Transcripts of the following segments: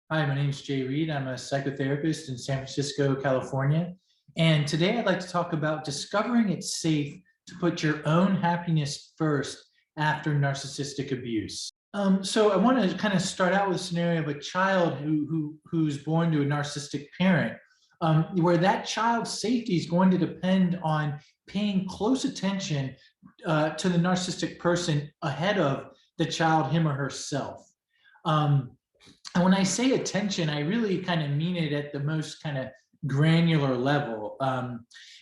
Hi, my name is Jayreid. I'm a psychotherapist in San Francisco, California. And today I'd like to talk about discovering it's safe to put your own happiness first after narcissistic abuse. So I want to kind of start out with a scenario of a child who's born to a narcissistic parent, where that child's safety is going to depend on paying close attention to the narcissistic person ahead of the child, him or herself. Um, and when I say attention, I really kind of mean it at the most kind of granular level.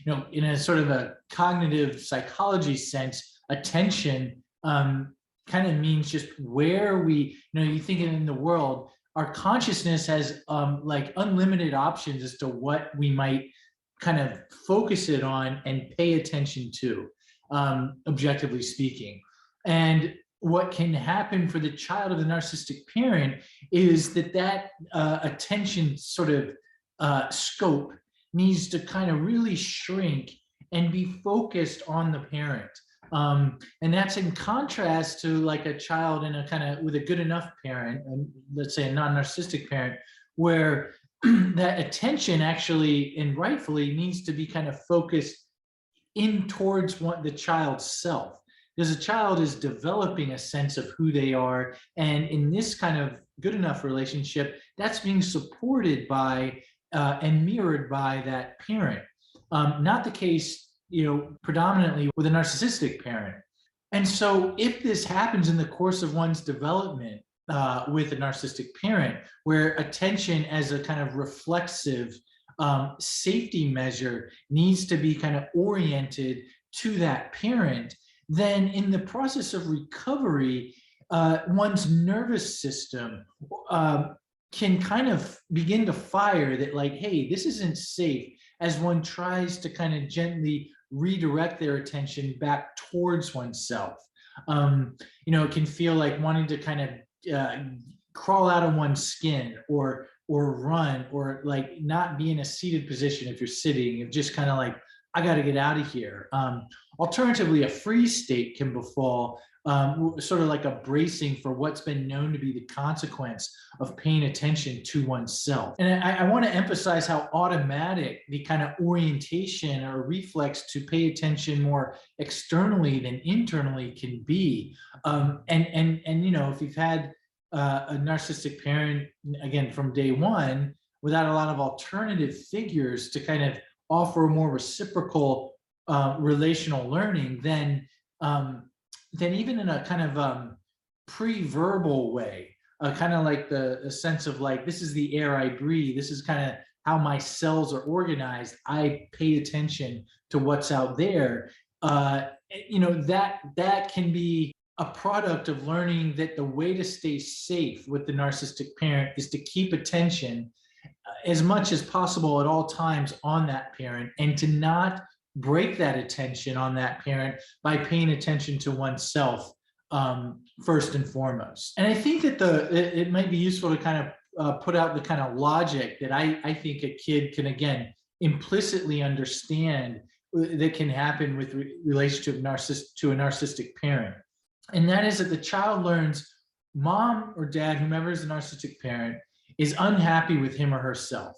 In a sort of a cognitive psychology sense, attention kind of means just where you think in the world, our consciousness has like unlimited options as to what we might kind of focus it on and pay attention to, objectively speaking. And what can happen for the child of the narcissistic parent is that attention sort of scope needs to kind of really shrink and be focused on the parent. And that's in contrast to like a child in a kind of with a good enough parent, and let's say a non-narcissistic parent, where that attention actually and rightfully needs to be kind of focused in towards the child's self, because a child is developing a sense of who they are. And in this kind of good enough relationship, that's being supported by and mirrored by that parent. Not the case, predominantly with a narcissistic parent. And so if this happens in the course of one's development with a narcissistic parent, where attention as a kind of reflexive safety measure needs to be kind of oriented to that parent, then in the process of recovery, one's nervous system can kind of begin to fire that like, hey, this isn't safe, as one tries to kind of gently redirect their attention back towards oneself. It can feel like wanting to kind of crawl out of one's skin or run, or like not be in a seated position if you're sitting, and just kind of like, I got to get out of here. Alternatively, a freeze state can befall, sort of like a bracing for what's been known to be the consequence of paying attention to oneself. And I want to emphasize how automatic the kind of orientation or reflex to pay attention more externally than internally can be. If you've had a narcissistic parent, again, from day one, without a lot of alternative figures to kind of offer a more reciprocal relational learning, then even in a kind of pre-verbal way, kind of like the sense of like, this is the air I breathe, this is kind of how my cells are organized, I pay attention to what's out there. That can be a product of learning that the way to stay safe with the narcissistic parent is to keep attention as much as possible at all times on that parent, and to not break that attention on that parent by paying attention to oneself first and foremost. And I think that it might be useful to kind of put out the kind of logic that I think a kid can, again, implicitly understand that can happen with relationship to a narcissistic parent. And that is that the child learns mom or dad, whomever is the narcissistic parent, is unhappy with him or herself.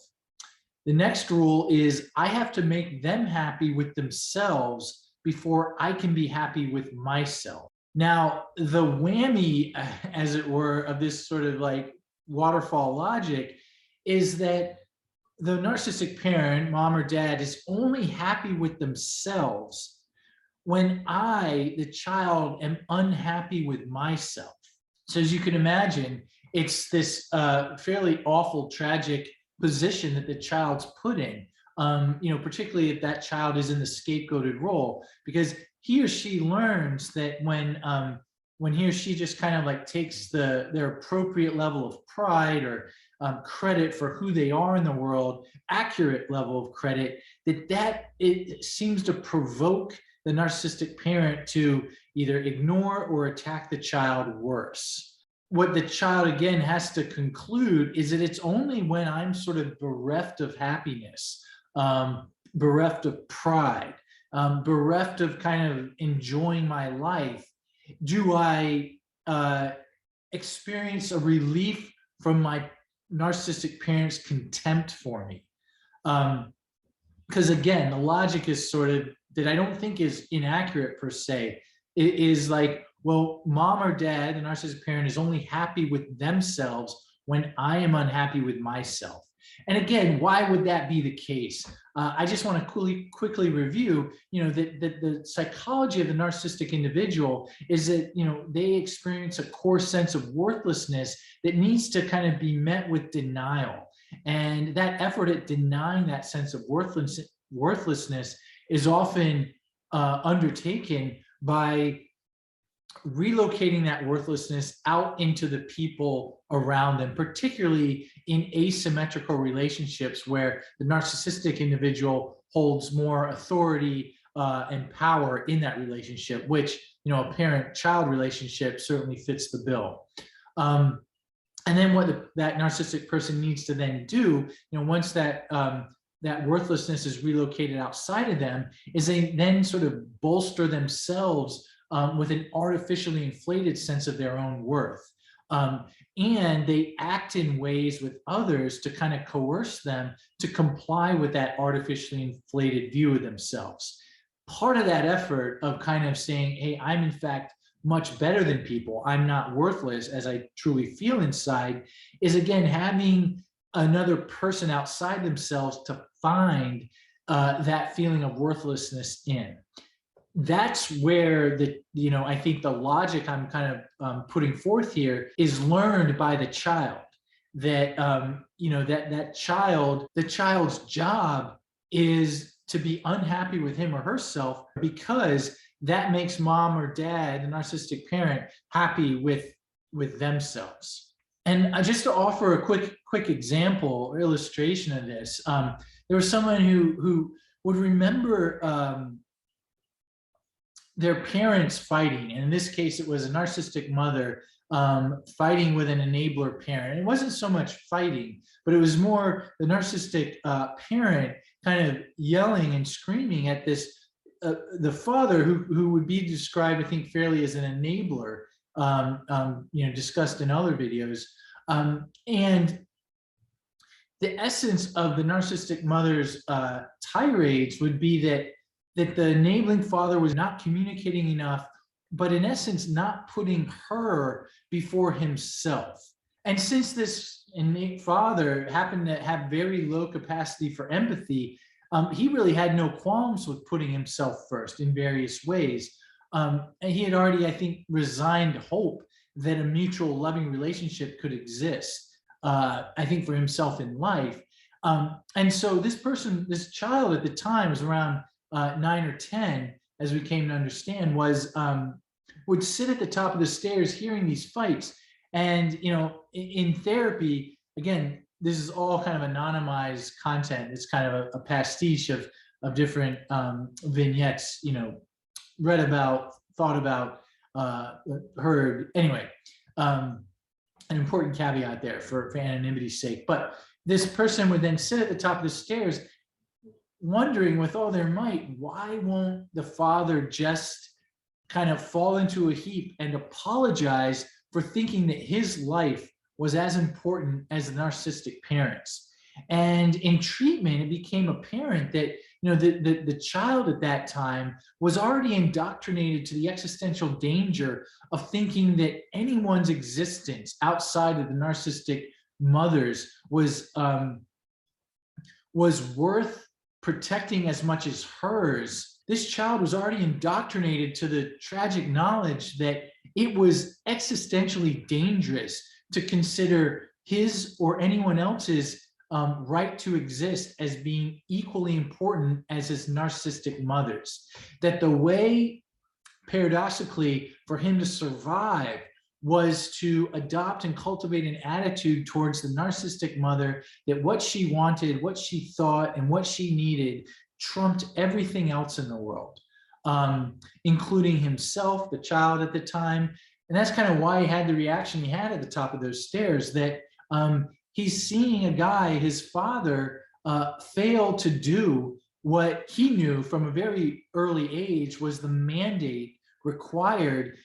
The next rule is I have to make them happy with themselves before I can be happy with myself. Now, the whammy, as it were, of this sort of like waterfall logic is that the narcissistic parent, mom or dad, is only happy with themselves when I, the child, am unhappy with myself. So as you can imagine, it's this fairly awful, tragic position that the child's put in, particularly if that child is in the scapegoated role, because he or she learns that when he or she just kind of like takes their appropriate level of pride or credit for who they are in the world, accurate level of credit, that it seems to provoke the narcissistic parent to either ignore or attack the child worse. What the child, again, has to conclude is that it's only when I'm sort of bereft of happiness, bereft of pride, bereft of kind of enjoying my life, do I experience a relief from my narcissistic parent's contempt for me. Because again, the logic is sort of that I don't think is inaccurate per se. It is like, well, mom or dad, the narcissistic parent, is only happy with themselves when I am unhappy with myself. And again, why would that be the case? I just want to quickly review, that the psychology of the narcissistic individual is that, they experience a core sense of worthlessness that needs to kind of be met with denial. And that effort at denying that sense of worthlessness is often undertaken by relocating that worthlessness out into the people around them, particularly in asymmetrical relationships where the narcissistic individual holds more authority and power in that relationship, which, a parent-child relationship certainly fits the bill. And then what that narcissistic person needs to then do, once that that worthlessness is relocated outside of them, is they then sort of bolster themselves with an artificially inflated sense of their own worth. And they act in ways with others to kind of coerce them to comply with that artificially inflated view of themselves. Part of that effort of kind of saying, hey, I'm in fact much better than people, I'm not worthless as I truly feel inside, is again having another person outside themselves to find that feeling of worthlessness in. That's where I think the logic I'm kind of putting forth here is learned by the child. That the child's job is to be unhappy with him or herself because that makes mom or dad, the narcissistic parent, happy with themselves. And just to offer a quick example or illustration of this, there was someone who would remember their parents fighting. And in this case, it was a narcissistic mother fighting with an enabler parent. It wasn't so much fighting, but it was more the narcissistic parent kind of yelling and screaming at this the father who would be described, I think, fairly as an enabler, discussed in other videos. And the essence of the narcissistic mother's tirades would be that the enabling father was not communicating enough, but in essence, not putting her before himself. And since this innate father happened to have very low capacity for empathy, he really had no qualms with putting himself first in various ways. And he had already, I think, resigned hope that a mutual loving relationship could exist, I think, for himself in life. And so this child at the time was around 9 or 10, as we came to understand, would sit at the top of the stairs hearing these fights. And, in therapy, again, this is all kind of anonymized content. It's kind of a pastiche of different vignettes, read about, thought about, heard. Anyway, an important caveat there for anonymity's sake. But this person would then sit at the top of the stairs wondering with all their might, why won't the father just kind of fall into a heap and apologize for thinking that his life was as important as the narcissistic parents? And in treatment, it became apparent that the child at that time was already indoctrinated to the existential danger of thinking that anyone's existence outside of the narcissistic mother's was worth protecting as much as hers. This child was already indoctrinated to the tragic knowledge that it was existentially dangerous to consider his or anyone else's right to exist as being equally important as his narcissistic mother's. That the way, paradoxically, for him to survive was to adopt and cultivate an attitude towards the narcissistic mother that what she wanted, what she thought, and what she needed trumped everything else in the world, including himself, the child at the time. And that's kind of why he had the reaction he had at the top of those stairs, that he's seeing a guy, his father, fail to do what he knew from a very early age was the mandate required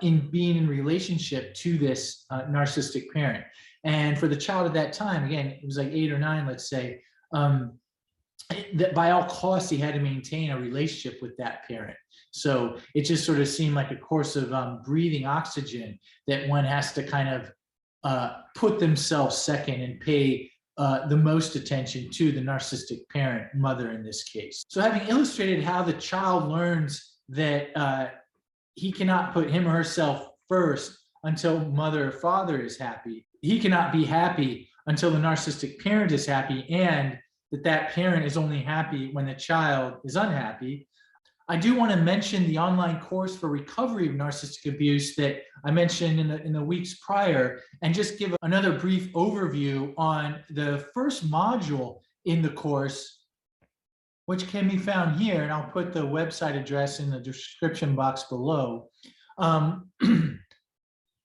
in being in relationship to this narcissistic parent. And for the child at that time, again, it was like 8 or 9, let's say, that by all costs, he had to maintain a relationship with that parent. So it just sort of seemed like a course of breathing oxygen that one has to kind of put themselves second and pay the most attention to the narcissistic parent, mother in this case. So having illustrated how the child learns that he cannot put him or herself first until mother or father is happy, he cannot be happy until the narcissistic parent is happy, and that parent is only happy when the child is unhappy. I do want to mention the online course for recovery of narcissistic abuse that I mentioned in the weeks prior, and just give another brief overview on the first module in the course, which can be found here, and I'll put the website address in the description box below.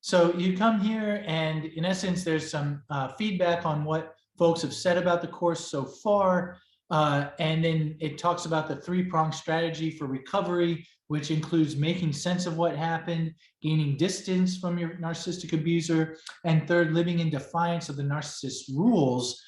So you come here, and in essence, there's some feedback on what folks have said about the course so far. And then it talks about the 3-pronged strategy for recovery, which includes making sense of what happened, gaining distance from your narcissistic abuser, and third, living in defiance of the narcissist's rules.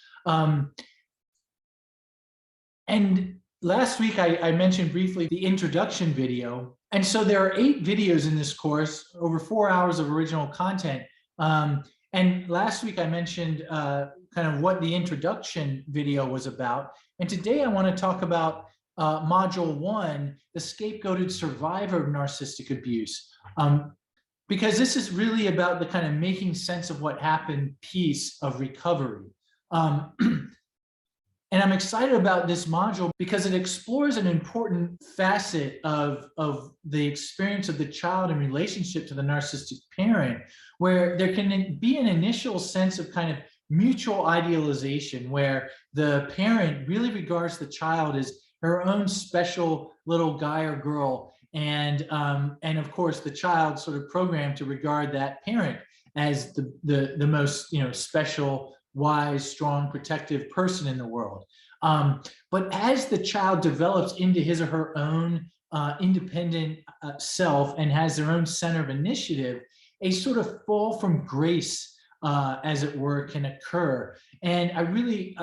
And last week, I mentioned briefly the introduction video. And so there are 8 videos in this course, over 4 hours of original content. And last week I mentioned kind of what the introduction video was about. And today I want to talk about module 1, the scapegoated survivor of narcissistic abuse. Because this is really about the kind of making sense of what happened piece of recovery. And I'm excited about this module because it explores an important facet of the experience of the child in relationship to the narcissistic parent, where there can be an initial sense of kind of mutual idealization, where the parent really regards the child as her own special little guy or girl. And of course, the child sort of programmed to regard that parent as the most, special, wise, strong, protective person in the world. But as the child develops into his or her own independent self and has their own center of initiative, a sort of fall from grace, as it were, can occur. And I really,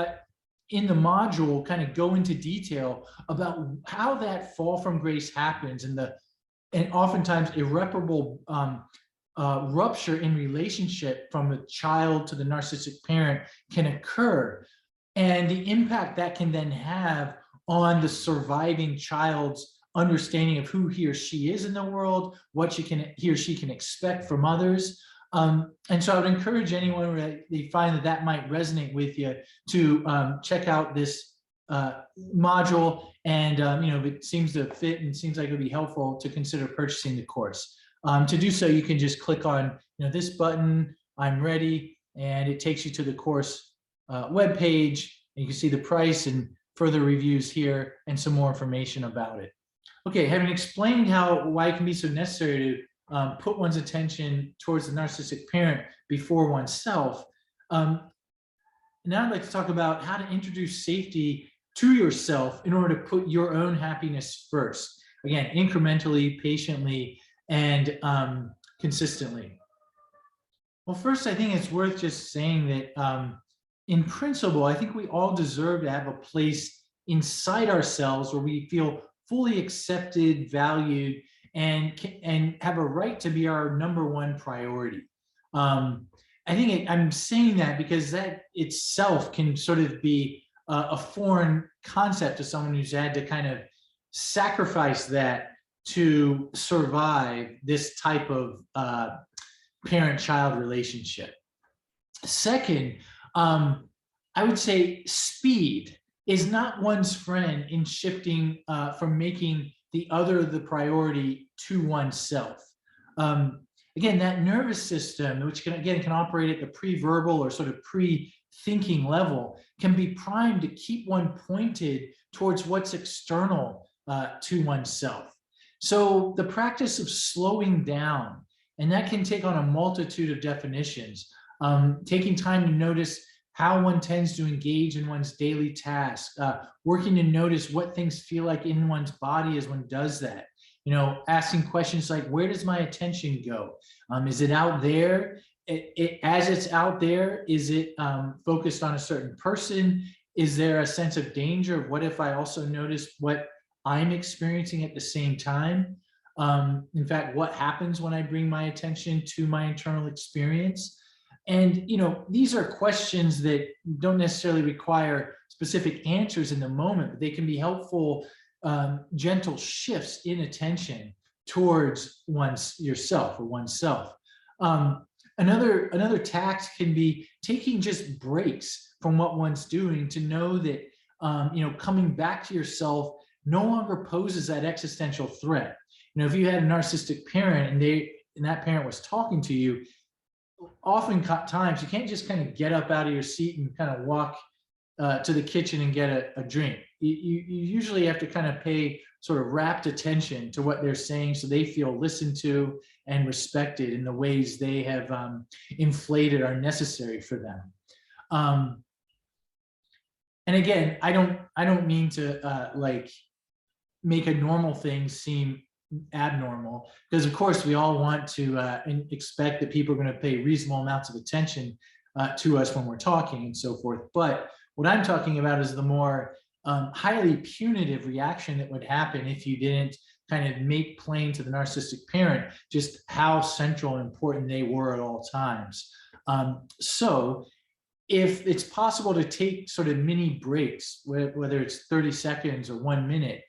in the module, kind of go into detail about how that fall from grace happens, and oftentimes irreparable rupture in relationship from the child to the narcissistic parent can occur, and the impact that can then have on the surviving child's understanding of who he or she is in the world, what he or she can expect from others. And so I would encourage anyone where they find that might resonate with you to check out this module, and if it seems to fit and seems like it would be helpful, to consider purchasing the course. To do so, you can just click on this button, I'm ready, and it takes you to the course webpage. You can see the price and further reviews here and some more information about it. Okay, having explained why it can be so necessary to put one's attention towards the narcissistic parent before oneself, now I'd like to talk about how to introduce safety to yourself in order to put your own happiness first. Again, incrementally, patiently, and consistently. Well, first, I think it's worth just saying that in principle, I think we all deserve to have a place inside ourselves where we feel fully accepted, valued, and have a right to be our #1 priority. I think I'm saying that because that itself can sort of be a foreign concept to someone who's had to kind of sacrifice that to survive this type of parent-child relationship. Second, I would say speed is not one's friend in shifting from making the other the priority to oneself. Again, that nervous system, which can operate at the pre-verbal or sort of pre-thinking level, can be primed to keep one pointed towards what's external to oneself. So the practice of slowing down, and that can take on a multitude of definitions, taking time to notice how one tends to engage in one's daily tasks, working to notice what things feel like in one's body as one does that. Asking questions like, where does my attention go? Is it out there? as it's out there, is it focused on a certain person? Is there a sense of danger of what if I also notice what I'm experiencing at the same time? In fact, what happens when I bring my attention to my internal experience? And these are questions that don't necessarily require specific answers in the moment, but they can be helpful, gentle shifts in attention towards yourself or oneself. Another tact can be taking just breaks from what one's doing to know that coming back to yourself no longer poses that existential threat. If you had a narcissistic parent and that parent was talking to you, oftentimes you can't just kind of get up out of your seat and kind of walk to the kitchen and get a drink. You usually have to kind of pay sort of rapt attention to what they're saying so they feel listened to and respected in the ways they have inflated are necessary for them. And again, I don't mean to like make a normal thing seem abnormal, because of course we all want to expect that people are going to pay reasonable amounts of attention to us when we're talking and so forth. But what I'm talking about is the more highly punitive reaction that would happen if you didn't kind of make plain to the narcissistic parent just how central and important they were at all times. So if it's possible to take sort of mini breaks, whether it's 30 seconds or 1 minute,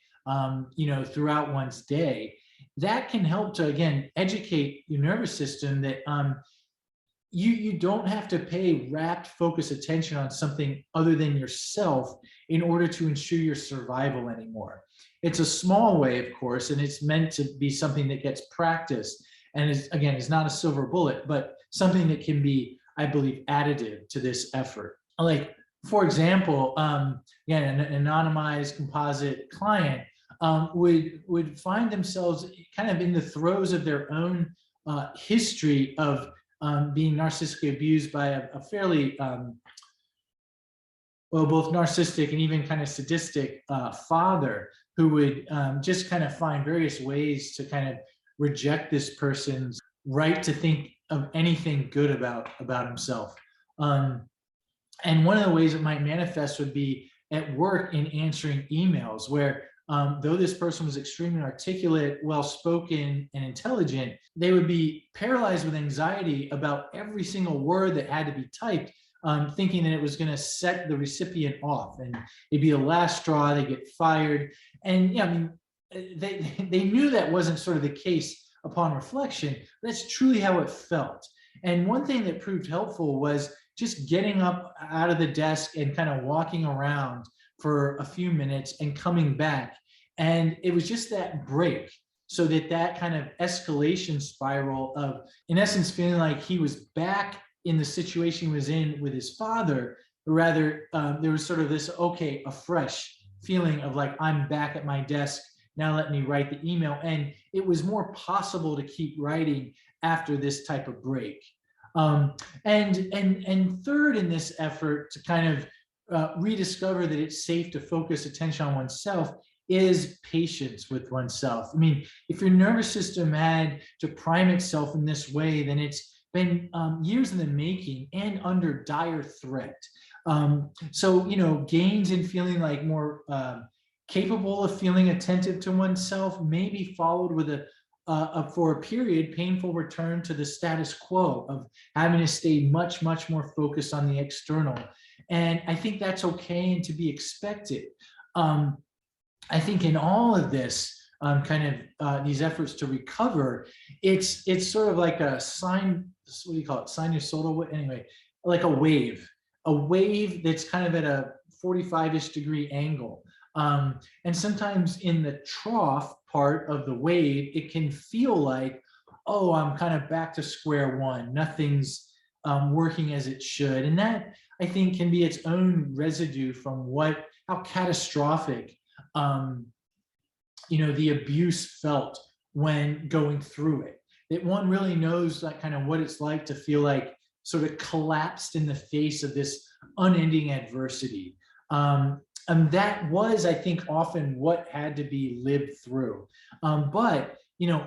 throughout one's day, that can help to, again, educate your nervous system that you don't have to pay rapt focused attention on something other than yourself in order to ensure your survival anymore. It's a small way, of course, and it's meant to be something that gets practiced and is not a silver bullet, but something that can be, I believe, additive to this effort. Like, for example, again, an anonymized composite client would find themselves kind of in the throes of their own history of being narcissistically abused by a fairly, both narcissistic and even kind of sadistic father, who would just kind of find various ways to kind of reject this person's right to think of anything good about himself. And one of the ways it might manifest would be at work in answering emails, where though this person was extremely articulate, well-spoken, and intelligent, they would be paralyzed with anxiety about every single word that had to be typed, thinking that it was going to set the recipient off, and it'd be the last straw. They get fired, and they knew that wasn't sort of the case upon reflection. That's truly how it felt. And one thing that proved helpful was just getting up out of the desk and kind of walking around for a few minutes and coming back. And it was just that break, so that kind of escalation spiral of, in essence, feeling like he was back in the situation he was in with his father, or rather there was sort of this, okay, a fresh feeling of like, I'm back at my desk, now let me write the email. And it was more possible to keep writing after this type of break. And third in this effort to kind of rediscover that it's safe to focus attention on oneself is patience with oneself. I mean, if your nervous system had to prime itself in this way, then it's been years in the making and under dire threat. So, gains in feeling like more capable of feeling attentive to oneself may be followed with for a period, painful return to the status quo of having to stay much, much more focused on the external. And I think that's okay and to be expected. I think in all of this, these efforts to recover, it's sort of like a what do you call it? Sinusoidal, anyway, like a wave that's kind of at a 45-ish degree angle. And sometimes in the trough part of the wave, it can feel like, oh, I'm kind of back to square one. Nothing's working as it should. And that, I think, can be its own residue from how catastrophic the abuse felt when going through it. That one really knows that kind of what it's like to feel like sort of collapsed in the face of this unending adversity. And that was, I think, often what had to be lived through. But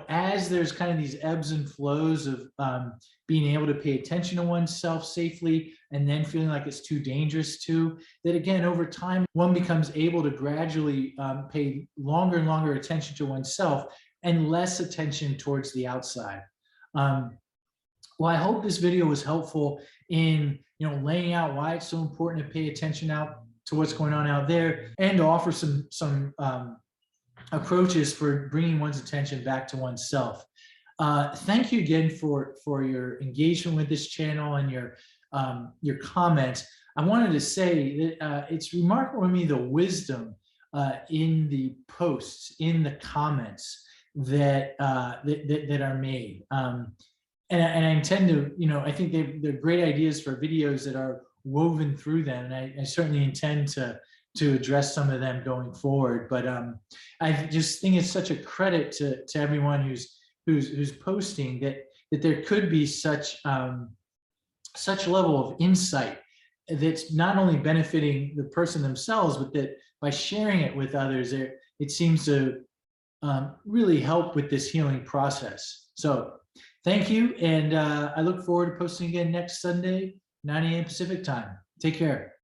as there's kind of these ebbs and flows of being able to pay attention to oneself safely and then feeling like it's too dangerous to, that again, over time, one becomes able to gradually pay longer and longer attention to oneself and less attention towards the outside. Well, I hope this video was helpful in laying out why it's so important to pay attention out to what's going on out there, and to offer some approaches for bringing one's attention back to oneself. Thank you again for your engagement with this channel and your comments. I wanted to say that it's remarkable to me the wisdom in the posts, in the comments that are made. And I intend to, I think they're great ideas for videos that are woven through them, and I certainly intend to address some of them going forward. But I just think it's such a credit to everyone who's posting that there could be such level of insight that's not only benefiting the person themselves, but that by sharing it with others, it seems to really help with this healing process. So thank you, and I look forward to posting again next Sunday, 9 a.m. Pacific time. Take care.